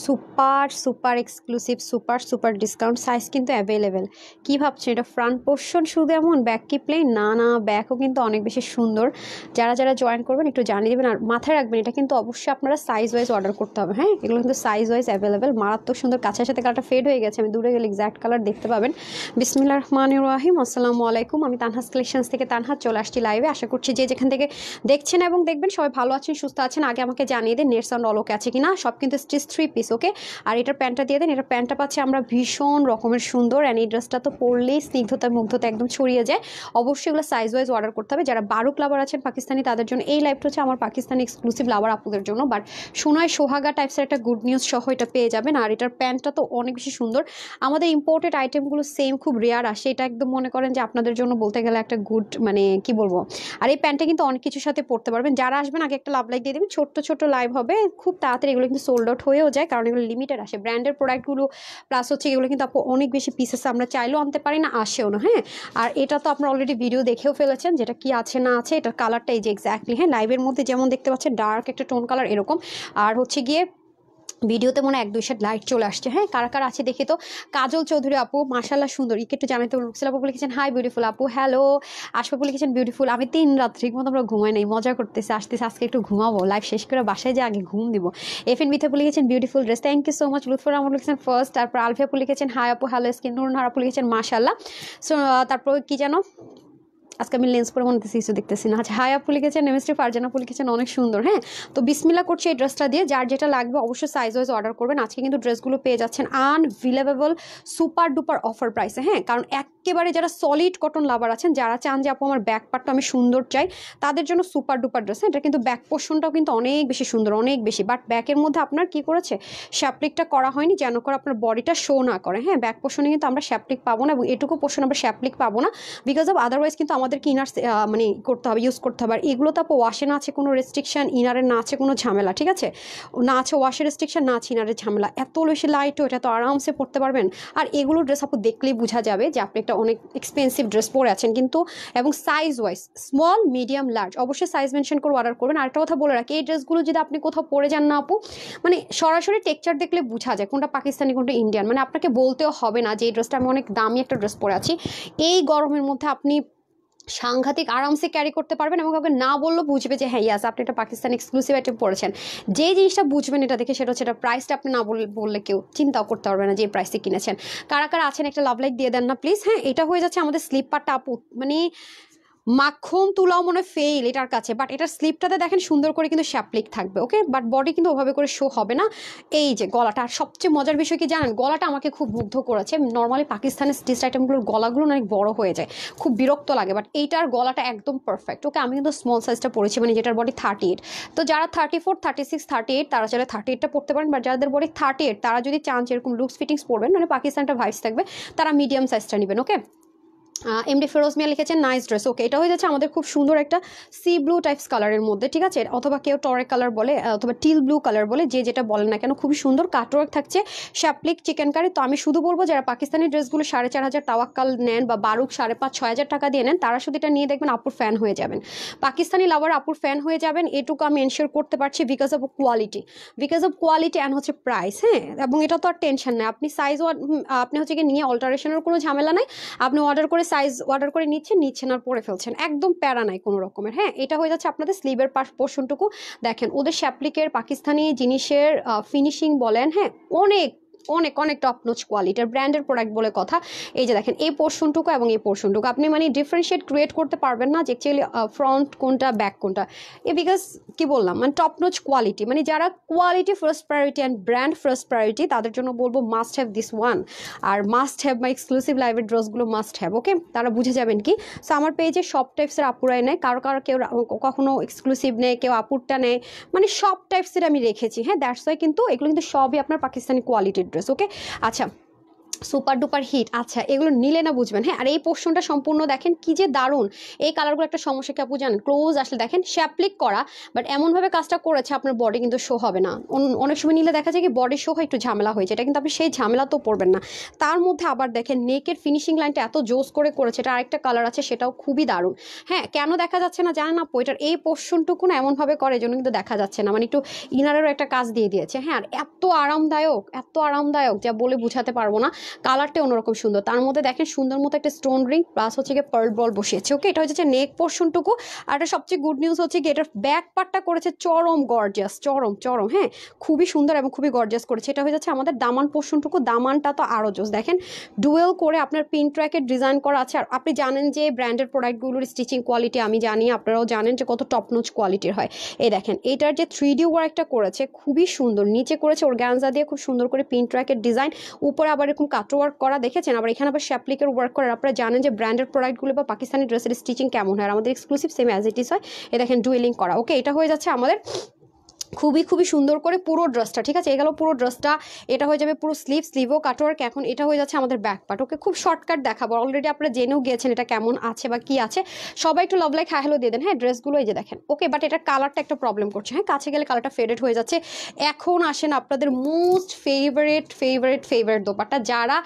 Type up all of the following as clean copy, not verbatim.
Super super exclusive super super discount size কিন্তু available. কী ভাবছেন এটা ফ্রন্ট পোর্শন শুধু এমন, ব্যাক কি প্লেন? না না, ব্যাকও কিন্তু অনেক বেশি সুন্দর। যারা যারা জয়েন করবেন একটু জানিয়ে দেবেন, আর মাথায় রাখবেন এটা কিন্তু অবশ্যই আপনারা সাইজ ওয়াইজ অর্ডার করতে হবে। হ্যাঁ, এগুলো কিন্তু সাইজ ওয়াইজ অ্যাভেলেবেল। মারাত্মক সুন্দর, কাছের সাথে কালারটা ফেড হয়ে গেছে, আমি দূরে গেলে এক্স্যাক্ট কালার দেখতে পাবেন। বিসমিল্লাহির রহমানির রহিম, আসসালামু আলাইকুম। আমি তানহাস কালেকশনস থেকে তানহাস চলে আসছি লাইভে। আশা করছি যে যেখান থেকে দেখছেন এবং দেখবেন সবাই ভালো আছেন, সুস্থ আছেন। আগে আমাকে জানিয়ে দেন নেট সাউন্ড অল ওকে আছে কিনা। সব কিন্তু স্টিচ 3 পিস, ওকে। আর এটার প্যান্টটা দিয়ে দেন। এটার প্যান্টটা পাচ্ছে আমরা ভীষণ রকমের সুন্দর, অ্যান্ড এই ড্রেসটা তো পরলেই স্নিগ্ধতা মুগ্ধতা একদম ছড়িয়ে যায়। অবশ্যই এগুলো সাইজ ওয়াইজ অর্ডার করতে হবে। যারা বারুক লাভার আছেন পাকিস্তানি, তাদের জন্য এই লাইভটা হচ্ছে আমার পাকিস্তানি এক্সক্লুসিভ লাভার আপুদের জন্য। বাট সোনায় সোহাগা টাইপসের একটা গুড নিউজ সহ এটা পেয়ে যাবেন। আর এটার প্যান্টটা তো অনেক বেশি সুন্দর। আমাদের ইম্পোর্টেড আইটেমগুলো সেম খুব রেয়ার আসে, এটা একদম মনে করেন যে আপনাদের জন্য বলতে গেলে একটা গুড, মানে কি বলবো। আর এই প্যান্টটা কিন্তু অনেক কিছুর সাথে পরতে পারবেন। যারা আসবেন আগে একটা লাভ লাইক দিয়ে দেবেন। ছোট্ট ছোট্ট লাইভ হবে, খুব তাড়াতাড়ি এগুলো কিন্তু সোল্ড আউট হয়েও যায়, কারণ এগুলো লিমিটেড আসে ব্র্যান্ডের প্রোডাক্টগুলো। প্লাস হচ্ছে এগুলো কিন্তু আপু অনেক বেশি পিসেস আমরা চাইলেও আনতে পারি না, আসেও না। হ্যাঁ, আর এটা তো আপনারা অলরেডি ভিডিও দেখেও ফেলেছেন যেটা কি আছে না আছে। এটার কালারটা এই যে এক্স্যাক্টলি, হ্যাঁ, লাইভের মধ্যে যেমন দেখতে পাচ্ছেন ডার্ক একটা টোন কালার এরকম। আর হচ্ছে গিয়ে ভিডিওতে মনে হয় 1-2 শেড লাইট চলে আসছে। হ্যাঁ, কারা কারা আছে দেখি তো। কাজল চৌধুরী আপু, মাশাল্লাহ সুন্দর, ইকে একটু জানাতে বলুন। রুকসাল আপু লিখেছেন হাই বিউটিফুল আপু, হ্যালো। আশফাপু লিখেছেন বিউটিফুল। আমি 3 রাত ঠিক মতো আমরা ঘুমাই নাই, মজা করতেছি, আসতেছি আজকে একটু ঘুমাবো, লাইভ শেষ করে বাসায় যে আগে ঘুম দিব। এফএন মিথাপু লিখেছেন beautiful dress, thank you so much. Lutfor Rahman লিখেছেন ফার্স্ট। তারপর আলফিয়া আপু লিখেছেন হাই আপু, হ্যালো স্কিন। নুরুন আপু লিখেছেন মাশাল্লাহ। সো তারপর কি জানো, আজকে আমি লেন্স পরে মনে হচ্ছে কিছু দেখতেছি না। আচ্ছা, হাই আপু লিখেছেন, নেমিস্ট্রি ফারজানা আপু লিখেছেন অনেক সুন্দর। হ্যাঁ, তো বিসমিল্লাহ করছি এই ড্রেসটা দিয়ে। যার যেটা লাগবে অবশ্যই সাইজ ওয়াইজ অর্ডার করবেন। আজকে কিন্তু ড্রেসগুলো পেয়ে যাচ্ছেন আনভিলেবেবল সুপার ডুপার অফার প্রাইসে। হ্যাঁ, কারণ একেবারে যারা সলিড কটন লাভার আছেন, যারা চান যে আপু আমার ব্যাক পার্টটা আমি সুন্দর চাই, তাদের জন্য সুপার ডুপার ড্রেস। হ্যাঁ, এটা কিন্তু ব্যাক পোর্শনটাও কিন্তু অনেক বেশি সুন্দর, অনেক বেশি। বাট ব্যাকের মধ্যে আপনার কি করেছে, শ্যাপলিকটা করা হয়নি যেন করে আপনার বডিটা শো না করে। হ্যাঁ, ব্যাক পোর্শনে কিন্তু আমরা শ্যাপলিক পাবো না, এবং এটুকু পোর্শন আমরা শ্যাপলিক পাবো না, বিকজ অফ আদারওয়াইজ কিন্তু আমাদেরকে ইনার মানে করতে হবে, ইউজ করতে হবে। আর এগুলো তো আপু ওয়াশে না আছে কোনো রেস্ট্রিকশন, ইনারের না আছে কোনো ঝামেলা, ঠিক আছে, না আছে ওয়াশের রেস্ট্রিকশন, না আছে ইনারের ঝামেলা। এত বেশি লাইটও, এটা তো আরামসে পরতে পারবেন। আর এগুলো ড্রেস আপু দেখলেই বোঝা যাবে যে আপনি একটা অনেক এক্সপেন্সিভ ড্রেস পরে আছেন কিন্তু। এবং size wise small medium large অবশ্যই সাইজ মেনশন করে অর্ডার করবেন। আর একটা কথা বলে রাখি, এই ড্রেসগুলো যদি আপনি কোথাও পরে যান না আপু, মানে সরাসরি টেক্সচার দেখলে বোঝা যায় কোনটা পাকিস্তানি কোনটা ইন্ডিয়ান। মানে আপনাকে বলতেও হবে না যে এই ড্রেসটা আমি অনেক দামি একটা ড্রেস পরে আছি। এই গরমের মধ্যে আপনি সাংঘাতিক আরামসে ক্যারি করতে পারবেন, এবং কাউকে না বললেও বুঝবে যে হ্যাঁ ইয়াস আপনি একটা পাকিস্তান এক্সক্লুসিভ আইটেম পড়েছেন। যে জিনিসটা বুঝবেন এটা দেখে, সেটা হচ্ছে এটা প্রাইসটা আপনি না বললে কেউ চিন্তাও করতে পারবে না যে এই প্রাইসে কিনেছেন। কারা কারা আছেন একটা লাভ লাইক দিয়ে দেন না প্লিজ। হ্যাঁ, এটা হয়ে যাচ্ছে আমাদের স্লিপারটা আপু, মানে মাখন তুলাও মনে ফেল এটার কাছে। বাট এটার স্লিপটাতে দেখেন সুন্দর করে কিন্তু শ্যাপলিক থাকবে, ওকে। বাট বডি কিন্তু ওভাবে করে শো হবে না। এই যে গলাটা, আর সবচেয়ে মজার বিষয় কি জানেন, গলাটা আমাকে খুব মুগ্ধ করেছে। নর্মালি পাকিস্তানের স্টিচ আইটেমগুলোর গলাগুলো অনেক বড় হয়ে যায়, খুব বিরক্ত লাগে। বাট এইটার গলাটা একদম পারফেক্ট, ওকে। আমি কিন্তু স্মল সাইজটা পরেছি, মানে যেটার বডি 38। তো যারা 34, 36, 38 তারা চাইলে 38টা পড়তে পারেন। বাট যাদের বডি 38 তারা যদি চান যেরকম লুকস ফিটিংস পরবেন, মানে পাকিস্তানটা ভাইস থাকবে, তারা মিডিয়াম সাইজটা নেবেন, ওকে। এমডি ফিরোজ মিয়া লিখেছেন নাইস ড্রেস, ওকে। এটা হয়ে যাচ্ছে আমাদের খুব সুন্দর একটা সি ব্লু টাইপস কালারের মধ্যে, ঠিক আছে, অথবা কেউ টরে কালার বলে, অথবা টিল ব্লু কালার বলে, যে যেটা বলেন না কেন, খুবই সুন্দর কাটওয়ার্ক থাকছে, শ্যাপলিক চিকেন কারি। তো আমি শুধু বলবো যারা পাকিস্তানি ড্রেসগুলো 4,500 তাওয়াক্কাল নেন বা বারুক 5,500-6,000 টাকা দিয়ে নেন, তারা শুধু এটা নিয়ে দেখবেন আপুর ফ্যান হয়ে যাবেন, পাকিস্তানি লাভার আপুর ফ্যান হয়ে যাবেন। এটুকু আমি এনশিওর করতে পারছি, বিকজ অফ কোয়ালিটি অ্যান্ড হচ্ছে প্রাইস। হ্যাঁ, এবং এটা তো আর টেনশন নেই, আপনি সাইজ আপনি হচ্ছে কি নিয়ে অল্টারেশনের কোনো ঝামেলা নাই। আপনি সাইজ অর্ডার করে নিচ্ছেন আর পরে ফেলছেন, একদম প্যারা নাই কোনো রকমের। হ্যাঁ, এটা হয়ে যাচ্ছে আপনাদের স্লিভের পোর্শনটুকু। দেখেন ওদের শ্যাপলিকের পাকিস্তানি জিনিসের ফিনিশিং বলেন, হ্যাঁ, অনেক অনেক অনেক টপ নোচ কোয়ালিটির ব্র্যান্ডের প্রোডাক্ট বলে কথা। এই যে দেখেন এই পোর্শনটুকু এবং এই পোর্শনটুকু আপনি মানে ডিফারেন্সিয়েট ক্রিয়েট করতে পারবেন না যে অ্যাকচুয়ালি ফ্রন্ট কোনটা ব্যাক কোনটা। বিকজ কি বললাম, মানে টপ নোচ কোয়ালিটি, মানে যারা quality first priority and brand first priority, তাদের জন্য বলবো মাস্ট হ্যাভ দিস ওয়ান। আর মাস্ট হ্যাভ মাই এক্সক্লুসিভ লাইভের ড্রেসগুলো মাস্ট হ্যাভ, ওকে। তারা বুঝে যাবেন কি। সো আমার পেজে সব টাইপসের আপুরাই নেয়, কারো কেউ কখনো এক্সক্লুসিভ নেয়, কেউ আপুরটা নেয়, মানে সব টাইপসের আমি রেখেছি। হ্যাঁ, দ্যাটস ওয়াই কিন্তু এগুলো কিন্তু সবই আপনার পাকিস্তানি কোয়ালিটির ড্রেস, ওকে। আচ্ছা, সুপার ডুপার হিট। আচ্ছা, এগুলো নিলে না বুঝবেন। হ্যাঁ, আর এই পোর্শনটা সম্পূর্ণ দেখেন কি যে দারুণ। এই কালারগুলো একটা সমস্যা কি আপু জানেন, ক্লোজ আসলে দেখেন শ্যাপলিক করা, বাট এমনভাবে কাজটা করেছে আপনার বডি কিন্তু শো হবে না। অনেক সময় নিলে দেখা যায় কি বডি শো হয়, একটু ঝামেলা হয়েছে, এটা কিন্তু আপনি সেই ঝামেলা তো পড়বেন না। তার মধ্যে আবার দেখেন নেকের ফিনিশিং লাইনটা এত জোস করে করেছে। এটা আরেকটা কালার আছে, সেটাও খুবই দারুণ। হ্যাঁ, কেন দেখা যাচ্ছে না জানেন আপু, এটার এই পোর্শনটুকু না এমনভাবে করে জন্য কিন্তু দেখা যাচ্ছে না, মানে একটু ইনারেরও একটা কাজ দিয়ে দিয়েছে। হ্যাঁ, আর এত আরামদায়ক, এত আরামদায়ক যা বলে বুঝাতে পারবো না। কালারটা অন্যরকম সুন্দর, তার মধ্যে দেখেন সুন্দর মতো একটা স্টোন রিং প্লাস হচ্ছে গিয়ে পার্ল বল বসিয়েছে। ওকে, এটা হচ্ছে নেক পোর্শনটুকু। আর এটা সবচেয়ে গুড নিউজ হচ্ছে কি এটার ব্যাক পার্টটা করেছে চরম গর্জিয়াস, চরম চরম, হ্যাঁ খুবই সুন্দর এবং খুবই গর্জিয়াস করেছে। এটা হয়ে যাচ্ছে আমাদের দামান পোর্শনটুকু, দামানটা তো আরও জোস। দেখেন ডুয়েল করে আপনার পিন ট্র্যাকের ডিজাইন করা আছে। আর আপনি জানেন যে ব্র্যান্ডের প্রোডাক্টগুলোর স্টিচিং কোয়ালিটি আমি জানি, আপনারাও জানেন যে কত টপ নোচ কোয়ালিটির হয়। এই দেখেন এটার যে 3D ওয়ার্কটা করেছে খুবই সুন্দর, নিচে করেছে অর্গানজা দিয়ে খুব সুন্দর করে পিন ট্র্যাকের ডিজাইন, উপরে আবার এরকম কাটো ওয়ার্ক করা দেখেছেন, আবার এখানে আবার শ্যাপলিকের ওয়ার্ক করা। আপনারা জানেন যে ব্র্যান্ডের প্রোডাক্টগুলো বা পাকিস্তানি ড্রেসের স্টিচিং কেমন হয়, আর আমাদের exclusive same as it is হয়। এ দেখেন ডুয়েলিং করা। ওকে, এটা হয়ে যাচ্ছে আমাদের খুবই খুবই সুন্দর করে পুরো ড্রেসটা। ঠিক আছে, এগুলো পুরো ড্রেসটা। এটা হয়ে যাবে পুরো স্লিভও কাটওয়ার্ক। এখন এটা হয়ে যাচ্ছে আমাদের ব্যাক পার্ট। ওকে, খুব শর্টকাট দেখাবো, অলরেডি আপনারা জেনেও গিয়েছেন এটা কেমন আছে বা কি আছে। সবাই একটু লাভ লাইক হাই হ্যালো দিয়ে দেন। হ্যাঁ, ড্রেসগুলো এই যে দেখেন। ওকে, বাট এটার কালারটা একটা প্রবলেম করছে। হ্যাঁ, কাছে গেলে কালারটা ফেডেড হয়ে যাচ্ছে। এখন আসেন আপনাদের most favourite favourite favourite dupatta, যারা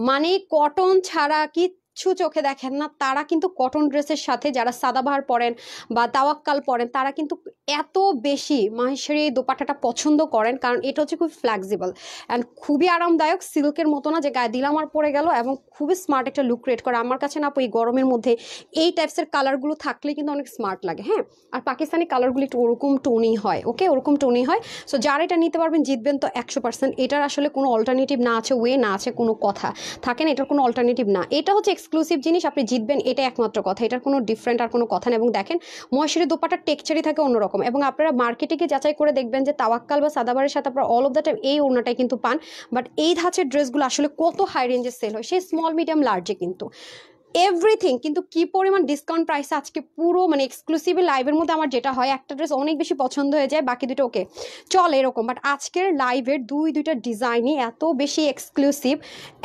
মানে কটন ছাড়া কিচ্ছু চোখে দেখেন না, তারা কিন্তু কটন ড্রেসের সাথে, যারা সাদাবাহার পরেন বা তাওয়াক্কাল পরেন, তারা কিন্তু এত বেশি মাহেশ্বরী দোপাট্টাটা পছন্দ করেন, কারণ এটা হচ্ছে খুব ফ্লেক্সিবল অ্যান্ড খুবই আরামদায়ক, সিল্কের মতো না যে গায়ে দিলাম আর পরে গেল, এবং খুবই স্মার্ট একটা লুক ক্রিয়েট করে। আমার কাছে না এই গরমের মধ্যে এই টাইপসের কালারগুলো থাকলে কিন্তু অনেক স্মার্ট লাগে। হ্যাঁ, আর পাকিস্তানি কালারগুলো একটু ওরকম টোনই হয়। ওকে, ওরকম টোনই হয়। সো যারা এটা নিতে পারবেন জিতবেন তো 100%। এটার আসলে কোনো অল্টারনেটিভ না আছে ওয়ে, না আছে কোনো কথা থাকেন, এটার কোনো অল্টারনেটিভ না। এটা হচ্ছে এক্সক্লুসিভ জিনিস, আপনি জিতবেন এটা একমাত্র কথা, এটার কোনো ডিফারেন্ট আর কোনো কথা নেই। এবং দেখেন মহেশ্বরী দোপাট্টার টেক্সচারই থাকে অন্যরকম, এবং আপনারা মার্কেটে গিয়ে যাচাই করে দেখবেন যে তাওয়াক্কাল বা সাদাবারের সাথে আপনারা অল অফ দ্য টাইম এই ওড়নাটাই কিন্তু পান। বাট এই ধাঁচের ড্রেসগুলো আসলে কত হাই রেঞ্জে সেল হয়, সেই স্মল মিডিয়াম লার্জে কিন্তু এভরিথিং কিন্তু কি পরিমাণ ডিসকাউন্ট প্রাইসে আজকে পুরো মানে এক্সক্লুসিভ লাইভের মধ্যে আমার যেটা হয়, একটা ড্রেস অনেক বেশি পছন্দ হয়ে যায়, বাকি দুটো ওকে চল এরকম, বাট আজকের লাইভের দুইটা ডিজাইনই এত বেশি এক্সক্লুসিভ,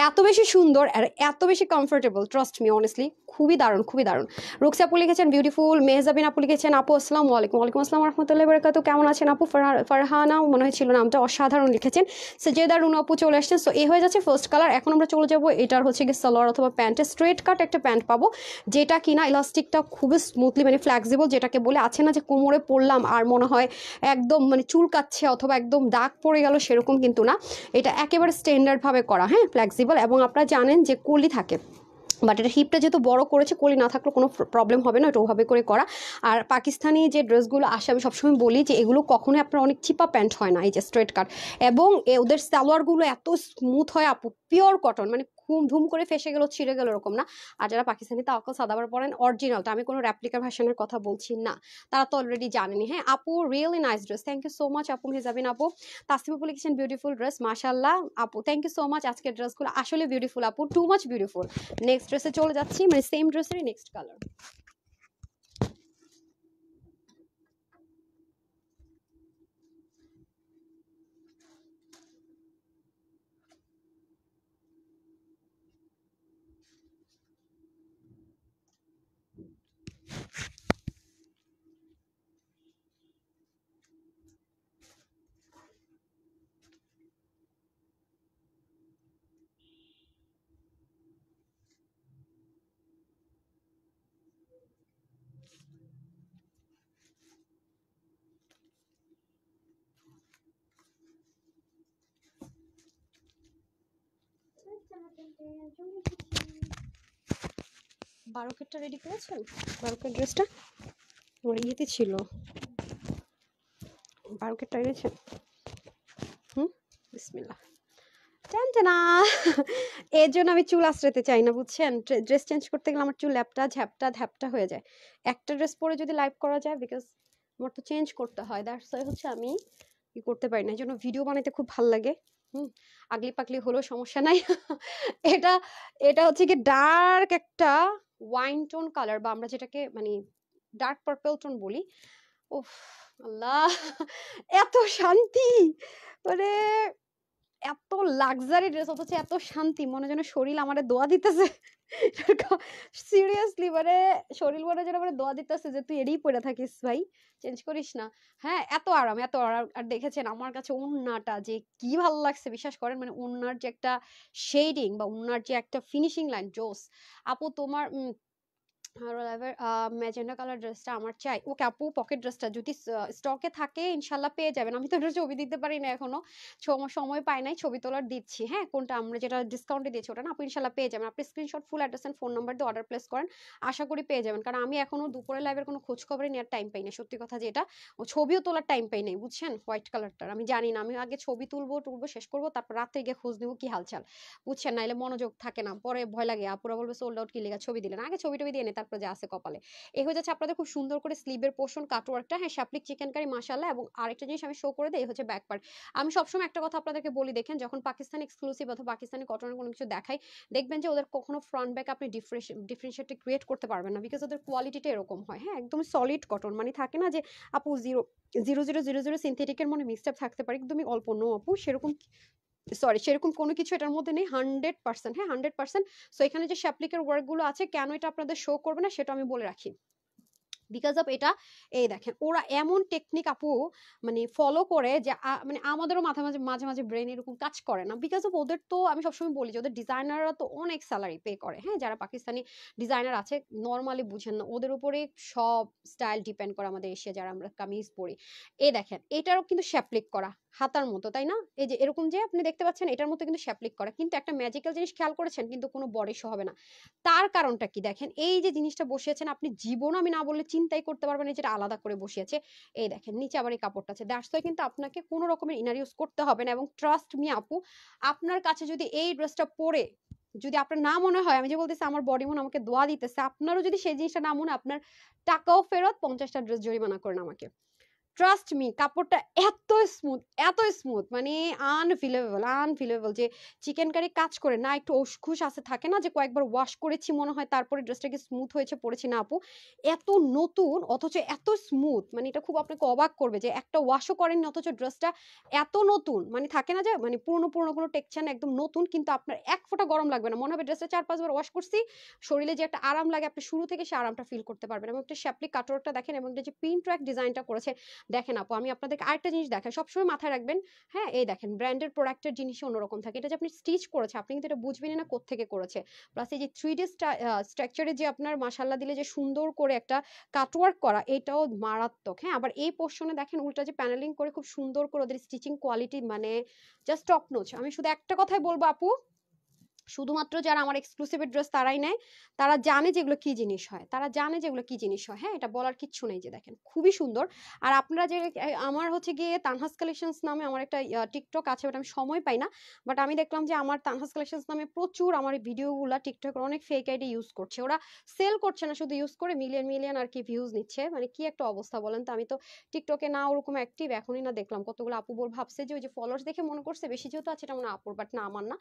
এত বেশি সুন্দর আর এত বেশি কমফোর্টেবল, ট্রাস্ট মি অনেস্টলি খুবই দারুণ, খুবই দারুণ। রুকসা আপু লিখেছেন বিউটিফুল, মেহজাবিন আপু লিখেছেন আপু আসসালামু আলাইকুম। ওয়ালাইকুম আসসালাম রহমতুল্লাহ বরকাত, কেমন আছেন আপু? ফারহানা মনে হয়েছিল নামটা, অসাধারণ লিখেছেন। সজেদা রুনু আপু চলে আসছেন। সো এই হয়ে যাচ্ছে ফার্স্ট কালার। এখন আমরা চলে যাবো, এটার হচ্ছে গিয়ে সালোয়ার অথবা প্যান্টের স্ট্রেট কাট একটা প্যান্ট পাবো, যেটা কিনা ইলাস্টিকটা খুবই স্মুথলি মানে ফ্লেক্সিবল, যেটাকে বলে আছে না যে কোমরে পরলাম আর মনে হয় একদম মানে চুলকাচ্ছে অথবা একদম দাগ পড়ে গেল, সেরকম কিন্তু না। এটা একেবারে স্ট্যান্ডার্ডভাবে করা, হ্যাঁ ফ্লেক্সিবল, এবং আপনারা জানেন যে কলি থাকে, বাট এটা হিপটা যেহেতু বড় করেছে, কলি না থাকলেও কোনো প্রবলেম হবে না, এটা ওভাবে করে করা। আর পাকিস্তানি যে ড্রেসগুলো আসে আমি সবসময় বলি যে এগুলো কখনোই আপনার অনেক চিপা প্যান্ট হয় না, এই যে স্ট্রেট কাট, এবং ওদের সালোয়ারগুলো এত স্মুথ হয় আপু, পিওর কটন, মানে খুব ধুম করে ফেসে গেল ছিঁড়ে গেল এরকম না। আর যারা পাকিস্তানি তাওয়াক্কাল সাদাবার পরেন অরিজিনালটা, আমি কোনো রেপ্লিকা ভার্সনের কথা বলছি না, তারা তো অলরেডি জানেনি। হ্যাঁ আপু, really nice dress, thank you so much আপু। মেহজাবিন আপু, তাসিম আপু লিখেছেন বিউটিফুল ড্রেস, মাশাআল্লাহ আপু, থ্যাংক ইউ সো মাচ। আজকের ড্রেসগুলো আসলে বিউটিফুল আপু, টু মাচ বিউটিফুল। নেক্সট ড্রেসে চলে যাচ্ছি, মানে সেম ড্রেসেরই নেক্সট কালার। বারোকেরটা রেডি করেছেন? বারোকের ড্রেসটা ওর ইয়েতে ছিল, বারোকেরটা এনেছেন? বিসমিল্লাহ। টানটানা। এর জন্য আমি চুল আশ্রাতে চাই না, বুঝছেন? ড্রেস চেঞ্জ করতে গেলে আমার চুল ল্যাপটা ঝ্যাপটা ঝ্যাপটা হয়ে যায়। একটা ড্রেস পরে যদি লাইভ করা যায়, বিকজ আমার তো চেঞ্জ করতে হয়, দ্যাটস ওয়াই হচ্ছে আমি কি করতে পারি না, এই জন্য ভিডিও বানাইতে খুব ভাল লাগে। আগলি পাগলি হলেও সমস্যা নাই। এটা এটা হচ্ছে কি ডার্ক একটা ওয়াইন টোন কালার, বা আমরা যেটাকে মানে ডার্ক পার্পল টোন বলি। উফ আল্লাহ, এত শান্তি, মানে এত লাক্সারি ড্রেস অথচ এত শান্তি, মনে যেন শরীর আমারে দোয়া দিতেছে। সিরিয়াসলি মানে শরীর মনে যেন আমারে দোয়া দিতেছে যে তুই এরই পরে থাকিস ভাই, চেঞ্জ করিস না। হ্যাঁ, এত আরাম, এত আরাম। আর দেখেছেন আমার কাছে ওড়নাটা যে কি ভালো লাগছে বিশ্বাস করেন, মানে ওড়নার যে একটা শেডিং বা ওড়নার যে একটা ফিনিশিং লাইন জোস। আপু তোমার আরো এবার ম্যাজেন্টা কালার ড্রেসটা আমার চাই। ওকে আপু, পকেট ড্রেসটা যদি স্টকে থাকে ইনশাল্লাহ পেয়ে যাবেন। আমি তো এটা ছবি দিতে পারি না এখনো, সময় পাই নাই, ছবি তোলার দিচ্ছি। হ্যাঁ, কোনটা আমরা যেটা ডিসকাউন্টে দিয়েছি ওটা না আপু, ইনশাল্লাহ পেয়ে যাবেন। আপনি screenshot, full address and phone number দিয়ে অর্ডার প্লেস করেন, আশা করি পেয়ে যাবেন। কারণ আমি এখনো দুপুরে লাইভের কোনো খোঁজ খবরই নেওয়ার টাইম পাই না, সত্যি কথা যেটা। ও ছবিও তোলার টাইম পাই নাই বুঝছেন, হোয়াইট কালারটার আমি জানি না, আমি আগে ছবি তুলবো শেষ করবো, তারপর রাতে গিয়ে খোঁজ নেবো কি হালচাল, বুঝছেন, নাইলে মনোযোগ থাকে না, পরে ভয় লাগে, আপুরা বলবে সোল্ড আউট কি লেগা ছবি দিলেন, আগে ছবি টবি দিয়ে নে তারপর যা আছে কপালে। এই হয়ে যাচ্ছে আপনাদের খুব সুন্দর করে স্লিভের পোর্শন কাটওয়ার্কটা। হ্যাঁ, শাপলিক চিকেন কারি মাশাআল্লাহ। এবং আরেকটা জিনিস আমি শো করে দেই, এই হচ্ছে ব্যাক পার্ট। আমি সবসময় একটা কথা আপনাদেরকে বলি, দেখেন যখন পাকিস্তানি এক্সক্লুসিভ অথবা পাকিস্তানি কটনের কোনো কিছু দেখাই, দেখবেন যে ওদের কখনো ফ্রন্ট ব্যাক আপনি ডিফারেন্সিয়েট ক্রিয়েট করতে পারবেন না, বিকজ ওদের কোয়ালিটিটা এরকম হয়। হ্যাঁ, একদম সলিড কটন, মানে থাকে না যে আপু 0.0000 সিনথেটিকের মনে মিক্সআপ থাকতে পারে, একদমই অল্প। নো আপু, সেরকম সেরকম কোনো কিছু এটার মধ্যে নেই, 100%। হ্যাঁ, 100%। সো এখানে যে শ্যাপলিকের ওয়ার্ক গুলো আছে, কেন এটা আপনাদের শো করবে না সেটা আমি বলে রাখি, বিকজ অফ এটা। এই দেখেন ওরা এমন টেকনিক আপু মানে ফলো করে যে মানে আমাদেরও মাঝে মাঝে মাঝে মাঝে ব্রেন এরকম কাজ করে না, বিকজ অফ ওদের তো আমি সবসময় বলি যে ওদের ডিজাইনাররা তো অনেক স্যালারি পে করে। হ্যাঁ, যারা পাকিস্তানি ডিজাইনার আছে নর্মালি বুঝেন না, ওদের উপরে সব স্টাইল ডিপেন্ড করে আমাদের এশিয়া যারা আমরা কামিজ পরি। এই দেখেন এটারও কিন্তু শ্যাপলিক করা হাতার মতো, তাই না? এই যে এরকম যে আপনি দেখতে পাচ্ছেন এটার মতো কিন্তু শ্যাপলিক করা, কিন্তু একটা ম্যাজিক্যাল জিনিস খেয়াল করেছেন, কিন্তু কোনো বডি শো হবে না। তার কারণটা কি দেখেন, এই যে জিনিসটা বসিয়েছেন আপনি জীবন আমি না বললে চিন্তাই করতে পারবেন না যেটা আলাদা করে বসিয়েছে। এই দেখেন নিচে আবার এই কাপড়টা আছে, দ্যাটস ওয়াই কিন্তু আপনাকে কোনো রকমের ইনার ইউজ করতে হবে না। এবং ট্রাস্ট মি আপু, আপনার কাছে যদি এই ড্রেসটা পরে যদি আপনার না মনে হয়, আমি যে বলতেছি আমার বডি মন আমাকে দোয়া দিতেছে, আপনারও যদি সেই জিনিসটা না মনে, আপনার টাকাও ফেরত, 50টা ড্রেস জরিমানা করেন আমাকে। ট্রাস্ট মি, কাপড়টা এত স্মুথ, এত স্মুথ, মানে আনফিলেবল যে চিকেন কারি কাজ করে না, একটু উসখুস আছে থাকে না যে কয়েকবার ওয়াশ করেছি মনে হয় তারপরে ড্রেসটাকে স্মুথ হয়েছে পড়েছি না আপু, এত নতুন অথচ এত স্মুথ, মানে এটা খুব আপনাকে অবাক করবে যে একটা ওয়াশও করেননি অথচ ড্রেসটা এত নতুন, মানে থাকে না যে মানে পুরনো পুরনো কোনো টেক্সচার না, একদম নতুন, কিন্তু আপনার এক ফোঁটা গরম লাগবে না, মনে হবে ড্রেসটা 4-5 বার ওয়াশ করছি, শরীরে যে একটা আরাম লাগে আপনি শুরু থেকে সে আরামটা ফিল করতে পারবেন। এবং একটা শ্যাপলিক কাটওয়ার্কটা দেখেন, এবং যে পিন ট্র্যাক ডিজাইনটা করেছে দেখেন আপু, আমি আপনাদেরকে আরেকটা জিনিস দেখাই, সবসময় মাথায় রাখবেন। হ্যাঁ, এই দেখেন ব্র্যান্ডের প্রোডাক্টের জিনিসই অন্যরকম থাকে, এটা যে আপনি স্টিচ করেছে আপনি কিন্তু এটা বুঝবেন না কোত্থেকে করেছে। প্লাস এই যে 3D স্ট্রাকচারে যে আপনার মাসাল্লা দিলে যে সুন্দর করে একটা কাটওয়ার্ক করা, এটাও মারাত্মক। হ্যাঁ, আবার এই পোর্শনে দেখেন উল্টা যে প্যানেলিং করে খুব সুন্দর করে ওদের স্টিচিং কোয়ালিটি মানে জাস্ট টপ নোচ। আমি শুধু একটা কথাই বলবো আপু, শুধুমাত্র যারা আমার এক্সক্লুসিভ ড্রেস তারাই নেয়, তারা জানে যেগুলো কি জিনিস হয়, তারা জানে যেগুলো কি জিনিস হয়। হ্যাঁ, এটা বলার কিচ্ছু নেই, যে দেখেন খুবই সুন্দর। আর আপনারা যে আমার হচ্ছে গিয়ে তানহাস কালেকশনস নামে আমার একটা টিকটক আছে, বাট আমি সময় পাই না। বাট আমি দেখলাম যে আমার তানহাস কালেকশনস নামে প্রচুর আমার এই ভিডিওগুলো টিকটকের অনেক ফেক আইডি ইউজ করছে, ওরা সেল করছে না, শুধু ইউজ করে মিলিয়ন মিলিয়ন আর কি ভিউজ নিচ্ছে, মানে কি একটা অবস্থা বলেন তো। আমি তো টিকটকে না ওরকম অ্যাক্টিভ, এখনই না দেখলাম কতগুলো আপু বল ভাবছে যে ওই যে ফলোয়ার্স দেখে মনে করছে বেশি যেহেতু আছে এটা মনে হয় আপুর, বাট না আমার না।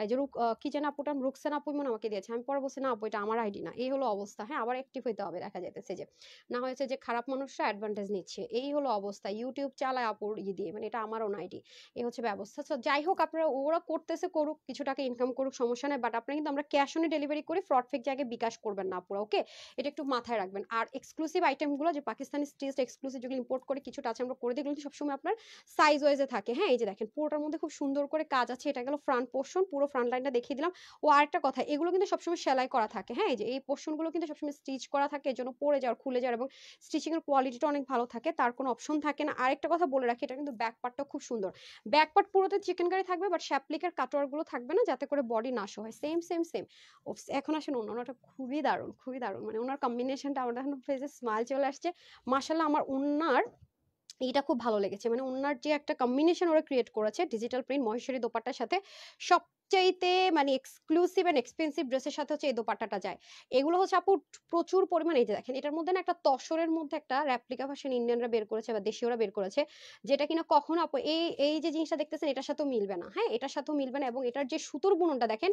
এই যে কি যেন আপুটা রুকসানা আপু মনে আমাকে দিয়েছে, আমি পরে বলছি না আপু এটা আমার আইডি না, এই হলো অবস্থা। হ্যাঁ, আবার অ্যাক্টিভ হইতে হবে, দেখা যাইতেছে যে না হয়েছে যে খারাপ মানুষরা অ্যাডভান্টেজ নিচ্ছে, এই হলো অবস্থা। ইউটিউব চালায় আপুর দিয়ে, মানে এটা আমারও না আইডি, এই হচ্ছে ব্যবস্থা। তো যাই হোক, আপনারা ওরা করতেছে করুক, কিছু টাকা ইনকাম করুক, সমস্যা নেই, বাট আপনারা কিন্তু আমরা ক্যাশ অনে ডেলিভারি করি, ফ্রড ফেক জায়গায় বিকাশ করবেন না আপুরা, ওকে? এটা একটু মাথায় রাখবেন। আর এক্সক্লুসিভ আইটেমগুলো যে পাকিস্তানি স্টিচড এক্সক্লুসিভ যেগুলো ইম্পোর্ট করে কিছু টাচ আমরা করে দিই, এগুলো সবসময় আপনার সাইজ ওয়াইজে থাকে। হ্যাঁ, এই যে দেখেন পুরোটার মধ্যে খুব সুন্দর করে কাজ আছে, এটা গেল ফ্রন্ট পোর্শন, পুরো ফ্রন্ট লাইনটা দেখিয়ে দিলাম। ও আরেকটা কথা, এগুলো কিন্তু সবসময় সেলাই করা থাকে। হ্যাঁ, এই যে এই পোর্শনগুলো কিন্তু সবসময় স্টিচ করা থাকে, এর জন্য পরে যাওয়ার খুলে যাওয়ার এবং স্টিচিং এর কোয়ালিটিটা অনেক ভালো থাকে, তার কোনো অপশন থাকে না। আরেকটা কথা বলে রাখি, এটা কিন্তু ব্যাক পার্টটা খুব সুন্দর, ব্যাক পার্ট পুরোতে চিকেন কারি থাকবে, বাট শ্যাপলিকের কাটওয়ার্ক গুলো থাকবে না, যাতে করে বডি না শো হয়। Same same same. এখন আসেন ওনাটা খুবই দারুণ, খুবই দারুণ, মানে ওনার কম্বিনেশনটা আমার এখন ফেসে স্মাইল চলে আসছে। মাশাল্লাহ, আমার ওনার এইটা খুব ভালো লেগেছে, মানে ওনার যে একটা কম্বিনেশন ওরা ক্রিয়েট করেছে ডিজিটাল প্রিন্ট মহেশ্বরী দোপাট্টার সাথে, সব চাইতে মানে এক্সক্লুসিভ এন্ড এক্সপেন্সিভ ড্রেসের সাথে হচ্ছে এই দোপাট্টাটা যায়। এগুলো হচ্ছে আপু প্রচুর পরিমাণে, এই যে দেখেন এটার মধ্যে না একটা তসরের মধ্যে একটা রেপ্লিকা ভার্সন ইন্ডিয়ানরা বের করেছে বা দেশীয়রা বের করেছে, যেটা কিনা কখনো আপু এই এই যে জিনিসটা দেখতেছেন এটার সাথেও মিলবে না। হ্যাঁ, এটার সাথেও মিলবে না, এবং এটার যে সুতোর বুননটা দেখেন,